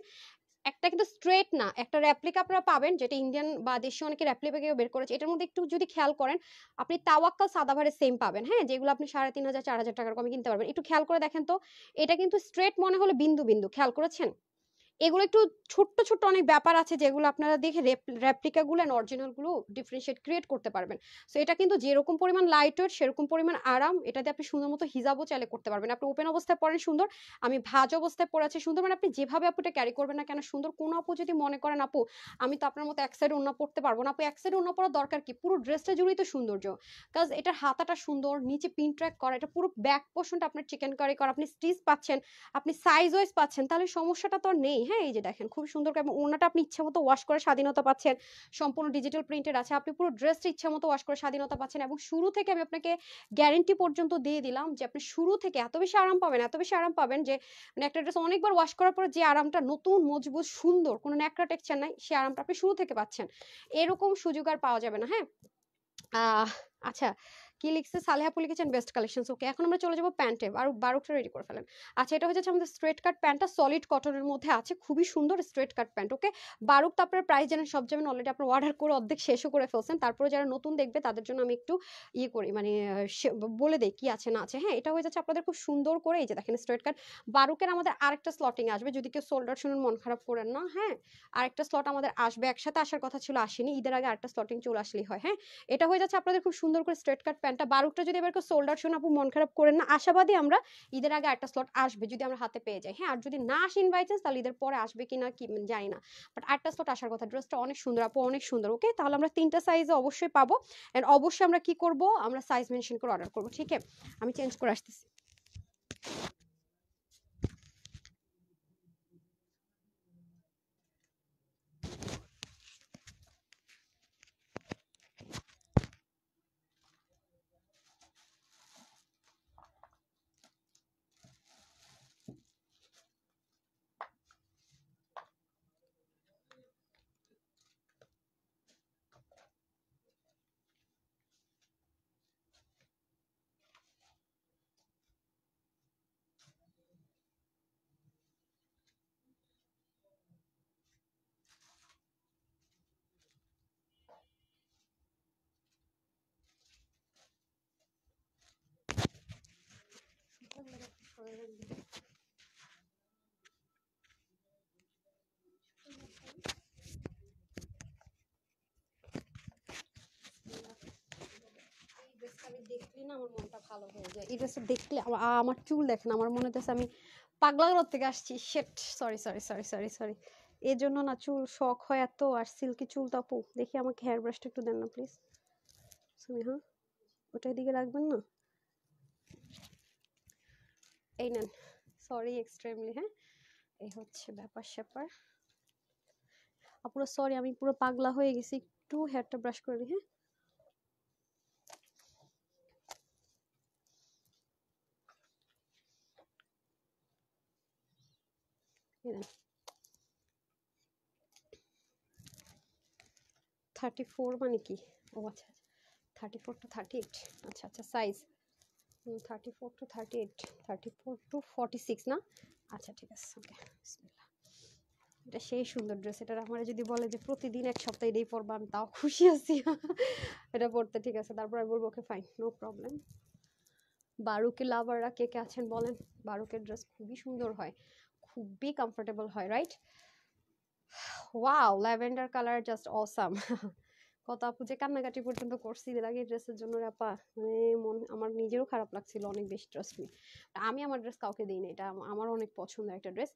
একটা কিন্তু স্ট্রেট না, একটা রেপ্লিকা আপনারা পাবেন যেটা ইন্ডিয়ান বা দেশীয় অনেকে রেপ্লিকা বের করেছে। এটার মধ্যে একটু যদি খেয়াল করেন আপনি তাওয়াক্কাল সাদাভারের সেম পাবেন, হ্যাঁ, যেগুলো আপনি 3,500 4,000 টাকার কমে কিনতে পারবেন। একটু খেয়াল করে দেখেন তো, এটা কিন্তু স্ট্রেট মনে হলে বিন্দু বিন্দু, খেয়াল করেছেন? এগুলো একটু ছোট্ট ছোট্ট অনেক ব্যাপার আছে যেগুলো আপনারা দেখে রেপ্লিকা গুলো এন্ড অরিজিনাল গুলো ডিফারেন্সিয়েট ক্রিয়েট করতে পারবেন। সো এটা কিন্তু যেরকম পরিমাণ লাইট ওয়েট সেরকম পরিমাণ আরাম, এটাতে আপনি সুন্দর মতো হিজাবও চাইলে করতে পারবেন। আপনি ওপেন অবস্থায় পরেন সুন্দর, আমি ভাঁজ অবস্থায় পরে আছি সুন্দর, মানে আপনি যেভাবে আপু এটা ক্যারি করবেন না কেন সুন্দর। কোন আপু যদি মনে করেন আপু আমি তো আপনার মতো এক সাইড ওড়না পড়তে পারবো না, আপু এক সাইড ওড়না পরার দরকার কি, পুরো ড্রেসটা জুড়েই তো সৌন্দর্য। কাজ এটার হাতাটা সুন্দর, নিচে পিন ট্র্যাক করা, এটা পুরো ব্যাক পোর্শনটা আপনার চিকেন কারি করা, আপনি স্টিচ পাচ্ছেন, আপনি সাইজ ওয়াইজ পাচ্ছেন, তাহলে সমস্যাটা তো আর নেই। হ্যাঁ, এই যে দেখেন খুব সুন্দর করে, এবং ওড়নাটা আপনি ইচ্ছা মতো ওয়াশ করে স্বাধীনতা পাচ্ছেন, সম্পূর্ণ ডিজিটাল প্রিন্টেড আছে, আপনি পুরো ড্রেসটা ইচ্ছা মতো ওয়াশ করে স্বাধীনতা পাচ্ছেন। এবং শুরু থেকে আমি আপনাকে গ্যারেন্টি পর্যন্ত দিয়ে দিলাম যে আপনি শুরু থেকে এত বেশি আরাম পাবেন, এত বেশি আরাম পাবেন যে মানে একটা ড্রেস অনেকবার ওয়াশ করার পরে যে আরামটা নতুন মজবুত সুন্দর কোনো ন্যাকড়া টেক্সচার নাই, সে আরামটা আপনি শুরু থেকে পাচ্ছেন। এরকম সুযোগ আর পাওয়া যাবে না। হ্যাঁ, আহ আচ্ছা, কি লিখছে সালেহা আপু লিখেছেন বেস্ট কালেকশনস। ওকে, এখন আমরা চলে যাবো প্যান্টে, আর বারুকটা রেডি করে ফেলেন। আচ্ছা, এটা হচ্ছে আমাদের স্ট্রেট কাট প্যান্টটা সলিড কটনের মধ্যে আছে, খুবই সুন্দর স্ট্রেট কাট প্যান্ট। ওকে, বারুক তো আপনার প্রাইস জানেন, সব জানেন অলরেডি, আপনার অর্ডার করে অর্ধেক শেষও করে ফেলছেন, তারপরে যারা নতুন দেখবে তাদের জন্য আমি একটু ইয়ে করি মানে বলে দেই কি আছে না আছে। হ্যাঁ, এটা হয়ে যাচ্ছে আপনাদের খুব সুন্দর করে, এই যে দেখেন স্ট্রেট কাট। বারুকের আমাদের আরেকটা স্লটিং আসবে, যদি কেউ সোল্ডার শুনুন মন খারাপ করেন না। হ্যাঁ, আরেকটা স্লট আমাদের আসবে, একসাথে আসার কথা ছিল আসেনি, ঈদের আগে আরেকটা স্লটিং চলে আসলেই হয়। হ্যাঁ, এটা হয়ে যাচ্ছে আপনাদের খুব সুন্দর করে স্ট্রেট কাট প্যান্টটা। বারুকটা যদি এবার কেউ সোল্ডার শুনে আপু মন খারাপ করেন না, আশাবাদী আমরা ঈদের আগে একটা স্লট আসবে যদি আমরা হাতে পেয়ে যাই। হ্যাঁ, আর যদি না আসে ইন বাই চান্স তাহলে ঈদের পরে আসবে কিনা কি জানি না, বাট আরেকটা স্লট আসার কথা। ড্রেসটা অনেক সুন্দর আপু, অনেক সুন্দর। ওকে, তাহলে আমরা 3টা সাইজে অবশ্যই পাবো, এন্ড অবশ্যই আমরা কি করব, আমরা সাইজ মেনশন করে অর্ডার করবো। ঠিক আছে, আমি চেঞ্জ করে আসতেছি। আমি দেখলে না আমার মনটা ভালো হয়ে যায়, এই ড্রেসটা দেখলে আমার চুল দেখেন, আমার মনে হচ্ছে আমি পাগলাগারদ থেকে আসছি। শেট, sorry sorry sorry sorry sorry, এর জন্য না চুল শখ হয় এত, আর সিল্কি চুল তো আপু। দেখি আমাকে হেয়ার ব্রাশটা একটু দেন না প্লিজ। হ্যাঁ, ওটাই দিকে রাখবেন না, এই নেন। Sorry extremely. হ্যাঁ, এই হচ্ছে ব্যাপার স্যাপার। আপুরা সরি, আমি পুরো পাগলা হয়ে গেছি, একটু হেয়ারটা ব্রাশ করে নিই। হ্যাঁ, 34 মানে কি? ও আচ্ছা, 34 টু 38। আচ্ছা আচ্ছা, সাইজ 34 টু 38, 34 টু 46 না? আচ্ছা ঠিক আছে, ওকে। বিসমিল্লাহ। এটা সেই সুন্দর ড্রেস, এটা আমার যদি বলে যে প্রতিদিন এক সপ্তাহ এটাই পরবা আমি তাও খুশি আছি এটা পড়তে। ঠিক আছে, তারপর আমি বলবো ওকে ফাইন, নো প্রবলেম। বারুকের লাভাররা কে কে আছেন বলেন? বারুকের ড্রেস খুবই সুন্দর হয়, খুবই কমফোর্টেবল হয়, right? Wow, lavender colour just awesome কত আপু যে কান্নাকাটি পর্যন্ত করছি এর আগে ড্রেসের জন্য রে আপা, মানে মন আমার নিজেরও খারাপ লাগছিল অনেক বেশি, ট্রাস্ট মি। আমি আমার ড্রেস কাউকে দিই না, এটা আমার অনেক পছন্দের একটা ড্রেস।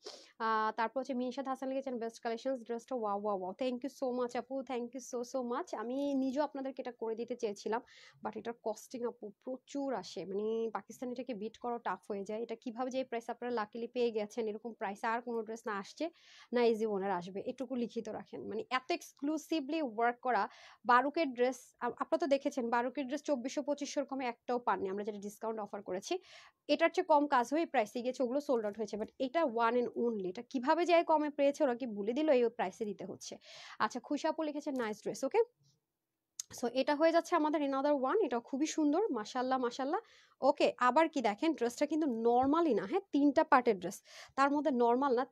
তারপর হচ্ছে মিনশাদ হাসান লিখেছেন বেস্ট কালেকশনস, ড্রেসটা wow wow wow, thank you so much আপু, thank you so so much. আমি নিজেও আপনাদেরকে এটা করে দিতে চেয়েছিলাম, বাট এটার কস্টিং আপু প্রচুর আসে, মানে পাকিস্তানিটাকে বিট করা টাফ হয়ে যায়। এটা কিভাবে যে প্রাইস আপনারা লাকিলি পেয়ে গেছেন, এরকম প্রাইস আর কোনো ড্রেস না আসছে না ইজি ওনার আসবে, এটুকু লিখিত রাখেন। মানে এত এক্সক্লুসিভলি ওয়ার্ক করা, বারুকের ড্রেস আপনারা তো দেখেছেন, বারুকের ড্রেস 2400-2500 কমে একটাও পাননি আমরা যেটা ডিসকাউন্ট অফার করেছি। এটার চেয়ে কম কাজ হয়ে প্রাইসে গিয়েছে, ওগুলো সোল্ড আউট হয়েছে, বাট এটা ওয়ান এন্ড অনলি। এটা কিভাবে যায় কমে পেয়েছে, ওরা কি বলে দিল এই প্রাইসে দিতে হচ্ছে। আচ্ছা, খুশাপু লিখেছে নাইস ড্রেস, ওকে। সো এটা হয়ে যাচ্ছে আমাদের এনাদার ওয়ান, এটা খুবই সুন্দর, মাশাল্লাহ মাশাল্লাহ। ওকে, আবার কি দেখেন, ড্রেসটা কিন্তু নর্মালি না, হ্যাঁ 3টা পার্টের ড্রেস, তার মধ্যে নর্মাল না,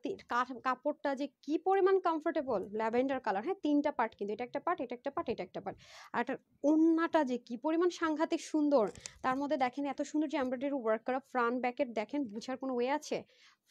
কাপড়টা যে কি পরিমাণ কমফোর্টেবল, ল্যাভেন্ডার কালার, হ্যাঁ 3টা পার্ট, কিন্তু এটা একটা পার্ট, এটা একটা পার্ট, এটা একটা পার্ট। আর এটার ওড়নাটা যে কি পরিমাণ সাংঘাতিক সুন্দর, তার মধ্যে দেখেন এত সুন্দর যে এমব্রয়ডারি ওয়ার্ক করা, ফ্রন্ট ব্যাকের দেখেন বুঝার কোনো ওয়ে আছে,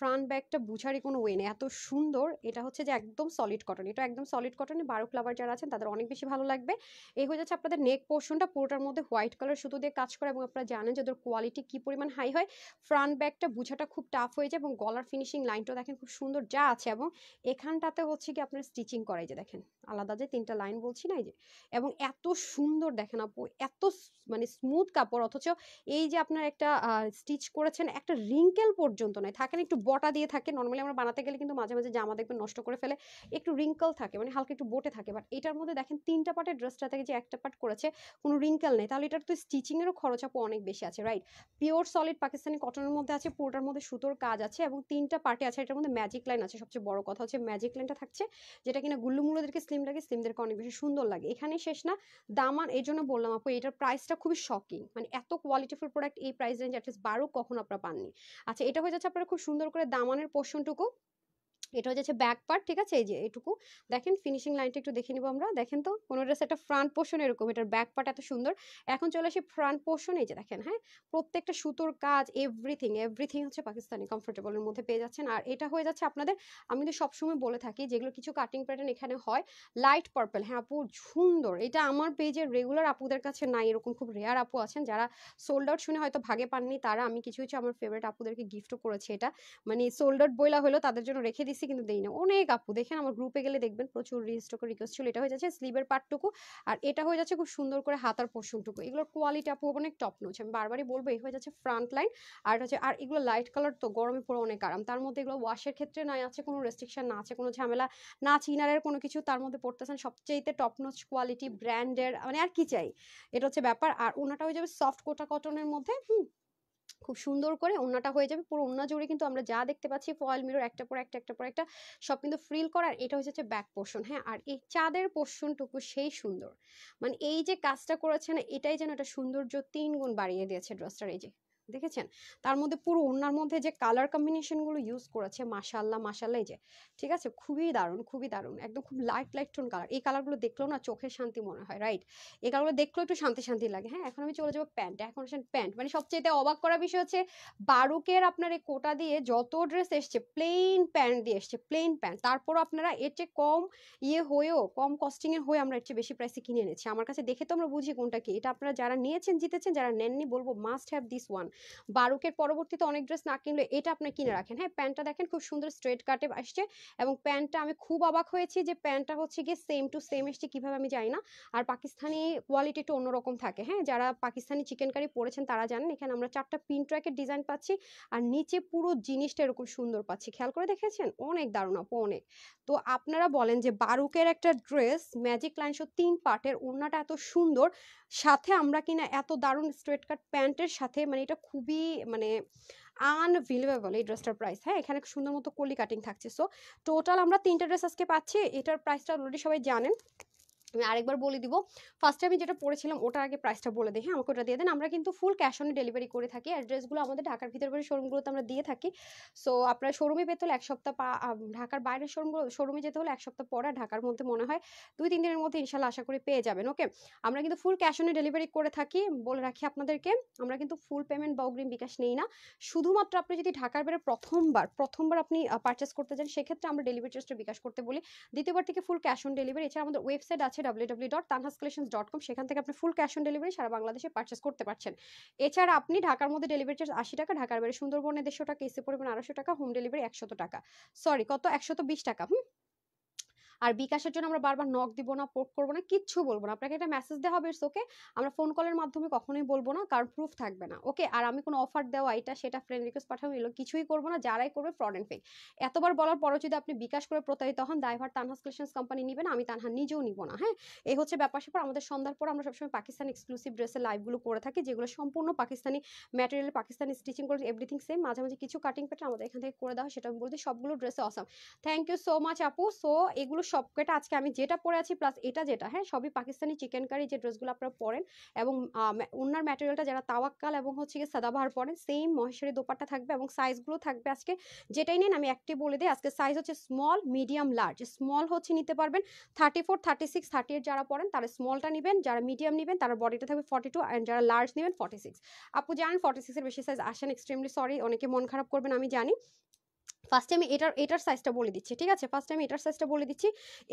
ফ্রন্ট ব্যাকটা বুঝারই কোনো ওয়ে নেই, এত সুন্দর। এটা হচ্ছে যে একদম সলিড কটন, এটা একদম সলিড কটনে বারো ফ্লাভার যারা আছেন তাদের অনেক বেশি ভালো লাগবে। এই হয়ে যাচ্ছে আপনাদের নেক পোর্শনটা, পুরোটার মধ্যে হোয়াইট কালার সুতো দিয়ে কাজ করা, এবং আপনারা জানেন যে ওদের কোয়ালিটি কি পরিমাণ হাই হয়। ফ্রন্ট ব্যাকটা বুঝাটা খুব টাফ হয়ে যায়, এবং গলার ফিনিশিং লাইনটাও দেখেন খুব সুন্দর যা আছে, এবং এখানটাতে হচ্ছে কি আপনার স্টিচিং করাই যে দেখেন আলাদা যে 3টা লাইন বলছি না, এই যে, এবং এত সুন্দর দেখেন আপু, এত মানে স্মুথ কাপড়, অথচ এই যে আপনার একটা স্টিচ করেছেন, একটা রিঙ্কেল পর্যন্ত নয়, থাকেন একটু বটা দিয়ে থাকে, নর্মালি আমরা বানাতে গেলে কিন্তু মাঝে মাঝে জামা দেখবেন নষ্ট করে ফেলে, একটু রিঙ্কেল থাকে, মানে হালকা একটু বোটে থাকে, বাট এটার মধ্যে দেখেন 3টা পার্টের ড্রেসটা থেকে যে একটা পার্ট করেছে কোনো রিঙ্কেল নেই, তাহলে এটার তো স্টিচিং এরও খরচ আপু অনেক বেশি আছে, রাইট। পিওর সলিড পাকিস্তানি কটনের মধ্যে আছে, পুরোটার মধ্যে সুতোর কাজ আছে, এবং 3টা পার্টে আছে, এটার মধ্যে ম্যাজিক লাইন আছে, সবচেয়ে বড় কথা হচ্ছে ম্যাজিক লাইনটা থাকছে, যেটা কিনা গুল্লুমুলোদেরকে স্লিম লাগে, স্লিমদেরকে অনেক বেশি সুন্দর লাগে। এখানেই শেষ না, দামান এই জন্য বললাম আপু এটার প্রাইসটা খুবই শকিং, মানে এত কোয়ালিটিফুল প্রোডাক্ট এই প্রাইস রেঞ্জ অ্যাটলিস্ট 12 কখনো আপনারা পাননি। আচ্ছা, এটা হয়ে যাচ্ছে আপনারা খুব সুন্দর করে দামানের পোর্শনটুকু, এটা হচ্ছে ব্যাক পার্ট, ঠিক আছে, এই যে এটুকু দেখেন, ফিনিশিং লাইনটা একটু দেখে নিব আমরা, দেখেন তো কোনো ড্রেস একটা ফ্রন্ট পোর্শন এরকম, এটার ব্যাক পার্ট এত সুন্দর। এখন চলে আসি ফ্রন্ট পোর্শন, এই যে দেখেন, হ্যাঁ প্রত্যেকটা সুতোর কাজ, এভরিথিং এভরিথিং হচ্ছে পাকিস্তানি কমফোর্টেবলের মধ্যে পেয়ে যাচ্ছেন। আর এটা হয়ে যাচ্ছে আপনাদের, আমি তো সবসময় বলে থাকি যেগুলো কিছু কাটিং প্যাটার্ন এখানে হয় লাইট পার্পল, হ্যাঁ আপু সুন্দর, এটা আমার পেজের রেগুলার আপুদের কাছে নাই, এরকম খুব রেয়ার আপু আছেন যারা সোল্ড আউট শুনে হয়তো ভাগে পাননি, তারা আমি কিছু কিছু আমার ফেভারিট আপুদেরকে গিফটও করেছি, এটা মানে সোল্ড আউট বইলা হলো তাদের জন্য রেখে দিচ্ছি, কিন্তু দেই না। অনেক আপু দেখেন আমার গ্রুপে গেলে দেখবেন প্রচুর রিস্টকের রিকোয়েস্ট ছিল। এটা হয়ে যাচ্ছে স্লিভের পার্টটুকু, আর এটা হয়ে যাচ্ছে খুব সুন্দর করে হাতার পোর্শনটুকু, এগুলোর কোয়ালিটি আপু অনেক টপ নচ, আমি বারবারই বলবো। এই হয়ে যাচ্ছে ফ্রন্ট লাইন, আর এটা হচ্ছে, আর এগুলো লাইট কালার তো গরমে পরে অনেক আরাম, তার মধ্যে এগুলো ওয়াশের ক্ষেত্রে না আছে কোনো রেস্ট্রিকশন, না আছে কোনো ঝামেলা, না চিনারের কোনো কিছু, তার মধ্যে পড়তেছেন সবচেয়ে টপ নচ কোয়ালিটি ব্র্যান্ডের, মানে আর কি চাই, এটা হচ্ছে ব্যাপার। আর ওনাটা হয়ে যাবে সফট কোটা কটনের মধ্যে, খুব সুন্দর করে ওড়নাটা হয়ে যাবে, পুরো ওড়না জুড়ে কিন্তু আমরা যা দেখতে পাচ্ছি ফয়েল মিরর একটা পর একটা একটা পর একটা সব কিন্তু ফ্রিল করার, এটা হচ্ছে ব্যাক পোর্শন, হ্যাঁ। আর এই চাঁদের পোর্শনটুকু সেই সুন্দর, মানে এই যে কাজটা করেছে না, এটাই যেন এটা সৌন্দর্য 3 গুণ বাড়িয়ে দিয়েছে ড্রেসটার, এই যে দেখেছেন, তার মধ্যে পুরো ওড়নার মধ্যে যে কালার কম্বিনেশন গুলো ইউজ করেছে, মাশাল্লাহ মাশাল্লাহ, এই যে ঠিক আছে, খুবই দারুণ খুবই দারুণ, একদম খুব লাইট লাইট টোন কালার, এই কালারগুলো দেখলেও না চোখের শান্তি মনে হয়, রাইট। এই কালারগুলো দেখলেও একটু শান্তি শান্তি লাগে। হ্যাঁ, এখন আমি চলে যাবো প্যান্ট, এখন আসেন প্যান্ট, মানে সবচেয়ে অবাক করা বিষয় হচ্ছে বারুকের আপনার এই কোটা দিয়ে যত ড্রেস এসছে প্লেন প্যান্ট দিয়ে এসছে, প্লেন প্যান্ট, তারপরও আপনারা এর চেয়ে কম ইয়ে হয়েও, কম কস্টিং এর হয়ে আমরা এর চেয়ে বেশি প্রাইসে কিনে এনেছি। আমার কাছে দেখে তো আমরা বুঝি কোনটা কি, এটা আপনারা যারা নিয়েছেন জিতেছেন, যারা নেননি বলবো মাস্ট হ্যাভ দিস ওয়ান। বারুকের পরবর্তীতে অনেক ড্রেস না কিনলে এটা আপনি কিনে রাখেন। হ্যাঁ, প্যান্টটা দেখেন খুব সুন্দর স্ট্রেট কাটে আসছে, এবং প্যান্টটা আমি খুব অবাক হয়েছি যে প্যান্টটা হচ্ছে গিয়ে সেম টু সেম এসছে, কিভাবে আমি জানি না। আর পাকিস্তানি কোয়ালিটি একটু অন্যরকম থাকে, হ্যাঁ যারা পাকিস্তানি চিকেন কারি পরেছেন তারা জানেন, এখানে আমরা 4টা পিন ট্র্যাকের ডিজাইন পাচ্ছি, আর নিচে পুরো জিনিসটা এরকম সুন্দর পাচ্ছি, খেয়াল করে দেখেছেন, অনেক দারুণ আপু অনেক। তো আপনারা বলেন যে বারুকের একটা ড্রেস ম্যাজিক লাইন শো 3 পার্টের, ওড়নাটা এত সুন্দর, সাথে আমরা কিনা এত দারুণ স্ট্রেট কাট প্যান্টের সাথে, মানে এটা খুবই মানে আনবিলিভেবল এই ড্রেসটার প্রাইস। হ্যাঁ, এখানে সুন্দর মতো কলি কাটিং থাকছে। সো টোটাল আমরা 3টা ড্রেস আজকে পাচ্ছি, এটার প্রাইসটা অলরেডি সবাই জানেন, আমি আরেকবার বলে দিব। ফার্স্টে আমি যেটা পড়েছিলাম ওটার আগে প্রাইসটা বলে দিই, হ্যাঁ আমাকে ওটা দিয়ে দেন। আমরা কিন্তু ফুল ক্যাশ অন ডেলিভারি করে থাকি, অ্যাড্রেসগুলো আমাদের ঢাকার ভিতরে বাড়ি শোরুমগুলোতে আমরা দিয়ে থাকি। সো আপনার শোরুমে পেতে হলে 1 সপ্তাহ ঢাকার বাইরের শোরুমে যেতে হলে 1 সপ্তাহ পরে, ঢাকার মধ্যে মনে হয় 2-3 দিনের মধ্যে ইনশাল্লাহ আশা করি পেয়ে যাবেন। ওকে, আমরা কিন্তু ফুল ক্যাশ অন ডেলিভারি করে থাকি, বলে রাখি আপনাদেরকে, আমরা কিন্তু ফুল পেমেন্ট বা অগ্রিম বিকাশ নেই না। শুধুমাত্র আপনি যদি ঢাকার বাইরে প্রথমবার আপনি পারচেস করতে চান, সেক্ষেত্রে আমরা ডেলিভারি চার্জটা বিকাশ করতে বলি। দ্বিতীয়বার থেকে ফুল ক্যাশ অন ডেলিভারি। এছাড়া আমাদের ওয়েবসাইট আছে www.tanhascollections.com, সেখান থেকে আপনি ফুল ক্যাশ অন ডেলিভারি সারা বাংলাদেশে পারচেস করতে পারছেন। এছাড়া আপনি ঢাকার মধ্যে ডেলিভারি চার্জ 80 টাকা, ঢাকার বাইরে সুন্দরবনে 150 টাকা, এসে পরিমাণ 250 টাকা, হোম ডেলিভারি 100 টাকা, সরি কত 120 টাকা। আর বিকাশের জন্য আমরা বারবার নক দিব না, পোর্ট করবো না, কিচ্ছু বলবো না, আপনাকে একটা মেসেজ দেওয়া হবে, ইটস ওকে। আমরা ফোন কলের মাধ্যমে কখনোই বলবো না, কারণ প্রুফ থাকবে না, ওকে। আর আমি কোনো অফার দেওয়া এটা সেটা ফ্রেন্ড রিকোয়েস্ট পাঠাবো এগুলো কিছুই করবো না, যারাই করবে ফ্রড এন্ড ফেক। এতবার বলার পরও যদি আপনি বিকাশ করে প্রতারিত হন, দায়ভার তানহাস কালেকশনস কোম্পানি নিবে না, আমি তানহা নিজেও নিব না, হ্যাঁ। এই হচ্ছে ব্যাপার স্যাপার। আমাদের সন্ধ্যার পর আমরা সবসময় পাকিস্তানি এক্সক্লুসিভ ড্রেসের লাইভগুলো করে থাকি, যেগুলো সম্পূর্ণ পাকিস্তানি ম্যাটেরিয়াল, পাকিস্তানি স্টিচিং করে, এভরিথিং সেম, মাঝে মাঝে কিছু কাটিং প্যাটার্ন আমাদের এখান থেকে করে দেওয়া হয়, সেটা আমি বলতে সবগুলো ড্রেসে awesome. Thank you so much আপু। সো এগুলো সবকটা আজকে আমি যেটা পরে আছি প্লাস এটা যেটা, হ্যাঁ, সবই পাকিস্তানি চিকেন কারি যে ড্রেসগুলো আপনারা পরেন, এবং ওনার ম্যাটেরিয়ালটা যারা তাওয়াক্কাল এবং হচ্ছে গিয়ে সাদাবাহার পরেন, সেম মহেশ্বরী দোপাট্টা থাকবে এবং সাইজগুলো থাকবে আজকে যেটাই নেন আমি একটি বলে দিই, আজকে সাইজ হচ্ছে স্মল, মিডিয়াম, লার্জ। স্মল হচ্ছে নিতে পারবেন 34, 36, 38 যারা পরেন তারা স্মলটা নেবেন, যারা মিডিয়াম নেবেন তারা বডিটা থাকবে 42, অ্যান্ড যারা লার্জ নেবেন 46। আপু জানেন 46 এর বেশি সাইজ আসেন, এক্সট্রিমলি সরি, অনেকে মন খারাপ করবেন আমি জানি। ফার্স্ট আমি এটার সাইজটা বলে দিচ্ছি, ঠিক আছে, ফার্স্ট আমি এটার সাইজটা বলে দিচ্ছি।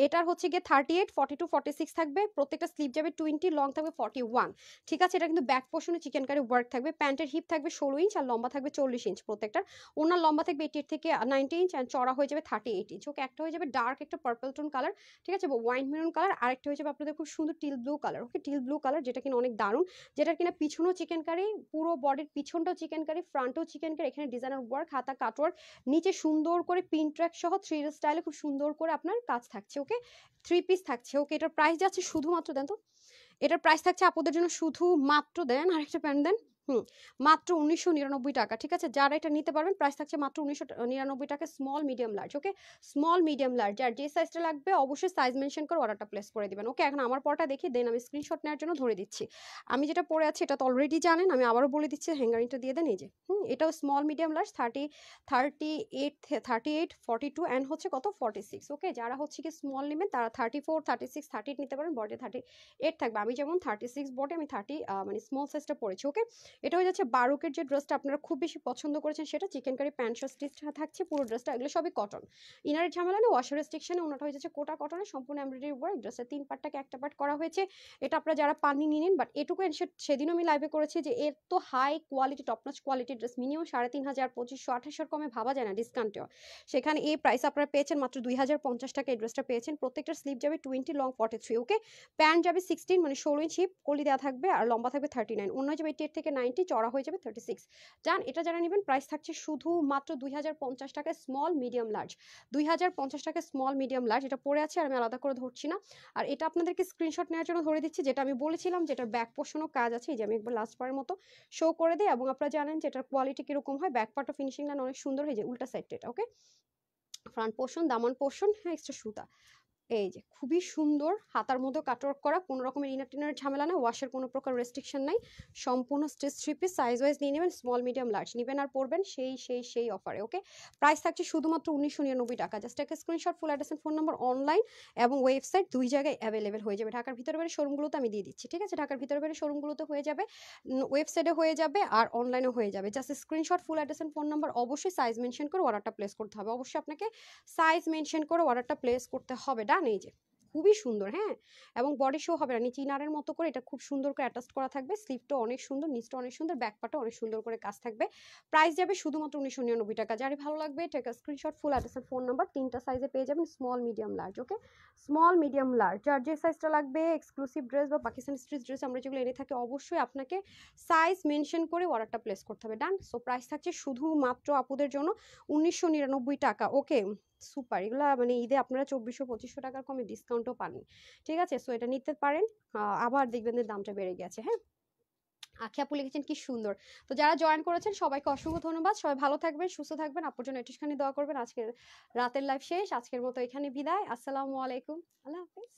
এটার হচ্ছে গিয়ে 38, 42, 46 থাকবে, প্রত্যেকটা স্লিভ যাবে 20, লং থাকবে 41, ঠিক আছে। এটা কিন্তু ব্যাক পোর্শনে চিকেন কারি ওয়ার্ক থাকবে, প্যান্টের হিপ থাকবে 16 ইঞ্চ আর লম্বা থাকবে 40 ইঞ্চ প্রত্যেকটার, ওনার লম্বা থাকবে 88 থেকে 90 ইঞ্চ, অ্যান্ড চড়া হয়ে যাবে 38 ইঞ্চ, ওকে। একটা হয়ে যাবে ডার্ক একটা পার্পল টোন কালার, ঠিক আছে, ওয়াইন মেরুন কালার, আরেকটা হয়ে যাবে আপনাদের খুব সুন্দর টিল ব্লু কালার, ওকে, টিল ব্লু কালার, যেটা কিনা অনেক দারুণ, যেটার কিনা পিছনেও চিকেন কারি, পুরো বডির পিছনটাও চিকেন কারি, ফ্রন্টও চিকেন কারি, এখানে ডিজাইনার ওয়ার্ক, হাতা কাটওয়ার্ক, নিচে সুন্দর করে পিন ট্র্যাক সহ 3 স্টাইলে খুব সুন্দর করে আপনার কাজ থাকছে, ওকে। 3 পিস থাকছে, ওকে। এটার প্রাইস যাচ্ছে শুধুমাত্র, দেন তো, এটার প্রাইস থাকছে আপনাদের জন্য শুধু মাত্র, দেন আরেকটা প্যান্ট দেন, মাত্র 1999 টাকা, ঠিক আছে। যারা এটা নিতে পারবেন প্রাইস থাকছে মাত্র 1999 টাকা, small, medium, large, okay. Small, medium, large, আর যে সাইজটা লাগবে অবশ্যই সাইজ মেনশন করে অর্ডারটা প্লেস করে দিবেন, ওকে। এখন আমার পরটা দেখি, দেন আমি স্ক্রিনশট নেওয়ার জন্য ধরে দিচ্ছি। আমি যেটা পরে আছি এটা তো অলরেডি জানেন, আমি আবারও বলে দিচ্ছি, হ্যাঙ্গারিংটা দিয়ে দেন, এই যে, এটাও স্মল, মিডিয়াম, লার্জ, 38, 42 অ্যান্ড হচ্ছে কত 46, ওকে। যারা হচ্ছে কি স্মল নেবেন তারা 34, 36, 38 নিতে পারেন, বডি 38 থাকবে, আমি যেমন 36 বডি, আমি 30 মানে স্মল সাইজটা পরেছি, ওকে। এটা হয়ে যাচ্ছে বারুকের যে ড্রেসটা আপনারা খুব বেশি পছন্দ করেছেন, সেটা চিকেন কারি প্যান্ট স্টিচটা থাকছে পুরো ড্রেসটা, এগুলো সবই কটন, ইনারের ঝামেলা নেই, ওয়াশার রেস্ট্রিকশনে, ওনাটা হয়ে যাচ্ছে কোটা কটনের সম্পূর্ণ এমব্রয়ডারি ওয়ার্ক, ড্রেসের 3 পার্টটাকে একটা পার্ট করা হয়েছে। এটা আপনারা যারা পাননি নিয়ে নিন, বাট এটুকু সেদিনও আমি লাইভে করেছি যে এর তো হাই কোয়ালিটি, টপনচ কোয়ালিটির ড্রেস, মিনিমাম 3500, 2500, 2800 কমে ভাবা যায় না ডিসকাউন্টেও, সেখানে এই প্রাইস আপনারা পেয়েছেন মাত্র 2050 টাকা, এই ড্রেসটা পেয়েছেন। প্রত্যেকটা স্লিভ যাবে 20, লং 43, ওকে। প্যান্ট যাবে 16 মানে 16 ইঞ্চ হিপ, কলি দেওয়া থাকবে, আর লম্বা থাকবে 39, অন্য যাবে 88 থেকে 90, চড়া হয়ে যাবে 36। জান এটা যারা নেবেন প্রাইস থাকছে শুধু মাত্র 2050 টাকায়, স্মল, মিডিয়াম, লার্জ, 2050 টাকায় স্মল, মিডিয়াম, লার্জ। এটা পরে আছে আর আমি আলাদা করে ধরছি না, আর এটা আপনাদেরকে স্ক্রিনশট নেওয়ার জন্য ধরে দিচ্ছি, যেটা আমি বলেছিলাম যেটার ব্যাক পোর্শনও কাজ আছে, এই যে আমি একবার লাস্ট বারের মতো শো করে দিই, এবং আপনারা জানেন যে এটার কোয়ালিটি কিরকম হয়, ব্যাক পার্ট ও ফিনিশিং লাইন অনেক সুন্দর হয়ে যায়, উল্টা সাইডটা এটা, ওকে। ফ্রন্ট পোর্শন, দামান পোর্শন, হ্যাঁ, এক্সট্রা সুতা, এই যে খুবই সুন্দর, হাতার মধ্যে কাটওয়ার্ক করা, কোনো রকমের ইনার টিনার ঝামেলা না, ওয়াশের কোনো প্রকার রেস্ট্রিকশন নাই, সম্পূর্ণ স্টিচ 3 পিস, সাইজ ওয়াইজ নিয়ে নেবেন, স্মল, মিডিয়াম, লার্জ নেবেন আর পরবেন সেই অফারে, ওকে। প্রাইস থাকছে শুধুমাত্র 1999 টাকা, জাস্ট একটা screenshot, full address, phone number, online এবং ওয়েবসাইট দুই জায়গায় অ্যাভেলেবেল হয়ে যাবে। ঢাকার ভিতরে বাইরে শোরুমগুলোতে আমি দিয়ে দিচ্ছি, ঠিক আছে, ঢাকার ভিতরে বাইরে শোরুমগুলোতে হয়ে যাবে, ওয়েবসাইটে হয়ে যাবে আর অনলাইনে হয়ে যাবে। Just screenshot, full address, phone number, অবশ্যই সাইজ মেনশন করে অর্ডারটা প্লেস করতে হবে, অবশ্যই আপনাকে সাইজ মেনশন করে অর্ডারটা প্লেস করতে হবে, ডান। এই যে খুবই সুন্দর, হ্যাঁ, এবং বডি শো হবে না, নিচে ইনারের মতো করে এটা খুব সুন্দর করে অ্যাটাচ করা থাকবে, স্লিভটা অনেক সুন্দর, নিচটা অনেক সুন্দর, ব্যাক পার্টও অনেক সুন্দর করে কাজ থাকবে। প্রাইস যাবে শুধুমাত্র 1999 টাকা। যারই ভালো লাগবে take screenshot, full address, phone number, 3টা সাইজে পেয়ে যাবেন, small, medium, large, okay. Small, medium, large, যার যে সাইজটা লাগবে, এক্সক্লুসিভ ড্রেস বা পাকিস্তানি স্ট্রিচ ড্রেস আমরা যেগুলো এনে থাকি, অবশ্যই আপনাকে সাইজ মেনশন করে অর্ডারটা প্লেস করতে হবে, ডান। সো প্রাইস থাকছে শুধুমাত্র আপুদের জন্য 1999 টাকা, ওকে। সুপার, এগুলা মানে ঈদে আপনারা 2400-2500 টাকার কমে ডিসকাউন্টও পাননি, ঠিক আছে। সো এটা নিতে পারেন, আবার দেখবেন যে দামটা বেড়ে গেছে, হ্যাঁ। আখি আপু লিখেছেন কি সুন্দর। তো যারা জয়েন করেছেন সবাইকে অসংখ্য ধন্যবাদ, সবাই ভালো থাকবেন, সুস্থ থাকবেন, আপুর জন্য একটুখানি দোয়া করবেন। আজকের রাতের লাইভ শেষ, আজকের মতো এখানে বিদায়, আসসালামু আলাইকুম, আল্লাহ হাফেজ।